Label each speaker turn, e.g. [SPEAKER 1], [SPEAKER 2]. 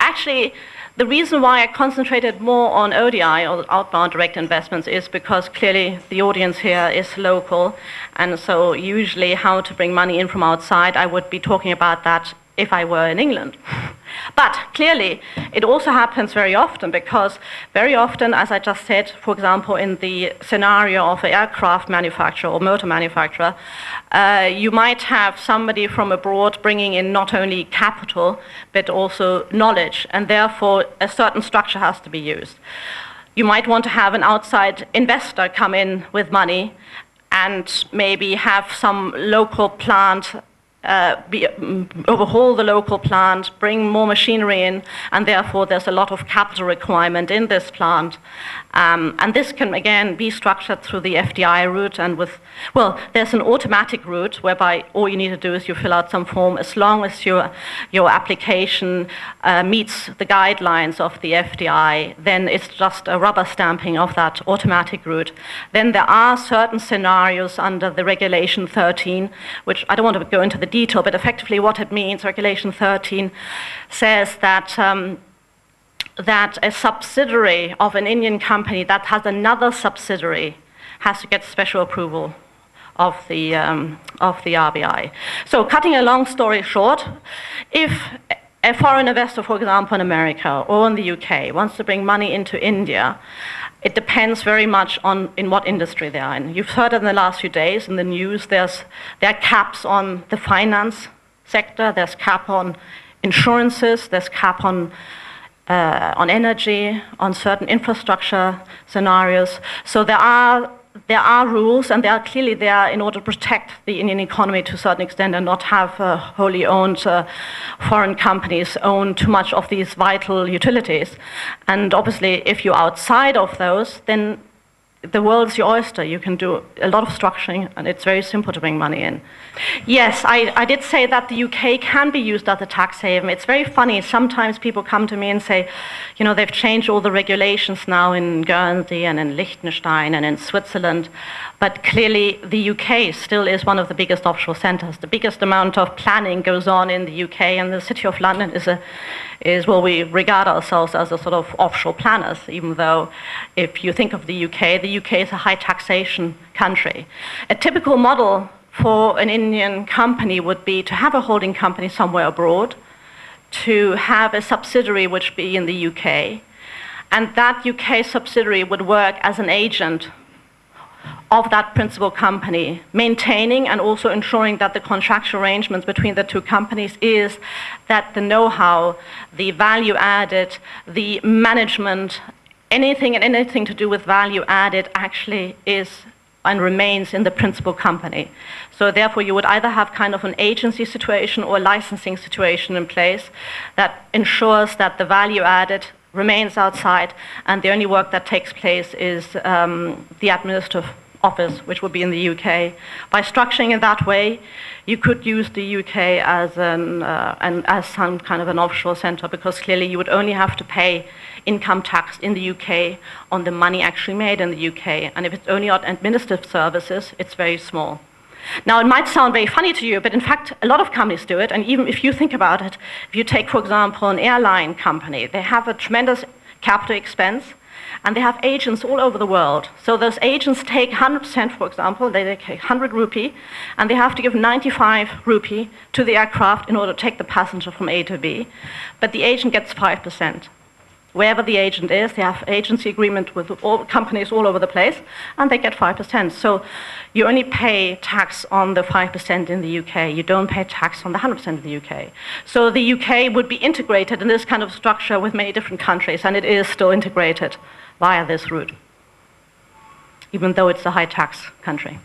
[SPEAKER 1] actually, the reason why I concentrated more on ODI, or outbound direct investments, is because clearly the audience here is local, and so usually how to bring money in from outside, I would be talking about that if I were in England. But clearly, it also happens very often, because very often, as I just said, for example, in the scenario of an aircraft manufacturer or motor manufacturer, you might have somebody from abroad bringing in not only capital, but also knowledge, and therefore a certain structure has to be used. You might want to have an outside investor come in with money and maybe have some local plant overhaul the local plant, bring more machinery in, and therefore there's a lot of capital requirement in this plant. And this can, again, be structured through the FDI route, and there's an automatic route whereby all you need to do is you fill out some form. As long as your application meets the guidelines of the FDI, then it's just a rubber stamping of that automatic route. Then there are certain scenarios under the Regulation 13, which I don't want to go into the detail, but effectively what it means, Regulation 13 says that that a subsidiary of an Indian company that has another subsidiary has to get special approval of the RBI. So cutting a long story short, if a foreign investor, for example, in America or in the UK, wants to bring money into India, it depends very much on in what industry they are in. You've heard in the last few days in the news, there are caps on the finance sector, there's cap on insurances, there's cap on energy, on certain infrastructure scenarios. So there are rules, and they are clearly there in order to protect the Indian economy to a certain extent and not have wholly owned foreign companies own too much of these vital utilities. And obviously, if you're outside of those, then the world's your oyster. You can do a lot of structuring, and it's very simple to bring money in. Yes, I did say that the UK can be used as a tax haven. It's very funny. Sometimes people come to me and say, you know, they've changed all the regulations now in Guernsey and in Liechtenstein and in Switzerland, but clearly the UK still is one of the biggest offshore centers. The biggest amount of planning goes on in the UK, and the City of London we regard ourselves as a sort of offshore planners, even though if you think of the UK is a high taxation country. A typical model for an Indian company would be to have a holding company somewhere abroad, to have a subsidiary which be in the UK, and that UK subsidiary would work as an agent of that principal company, maintaining and also ensuring that the contractual arrangements between the two companies is that the know-how, the value added, the management, anything to do with value added actually is and remains in the principal company. So therefore you would either have kind of an agency situation or a licensing situation in place that ensures that the value added remains outside, and the only work that takes place is the administrative office, which would be in the UK. By structuring it that way, you could use the UK as as some kind of an offshore center, because clearly you would only have to pay income tax in the UK on the money actually made in the UK. And if it's only on administrative services, it's very small. Now, it might sound very funny to you, but in fact, a lot of companies do it. And even if you think about it, if you take, for example, an airline company, they have a tremendous capital expense, and they have agents all over the world. So those agents take 100%, for example, they take 100 rupee, and they have to give 95 rupee to the aircraft in order to take the passenger from A to B. But the agent gets 5%. Wherever the agent is, they have agency agreement with all companies all over the place, and they get 5%. So you only pay tax on the 5% in the UK. You don't pay tax on the 100% of the UK. So the UK would be integrated in this kind of structure with many different countries, and it is still integrated via this route, even though it's a high tax country.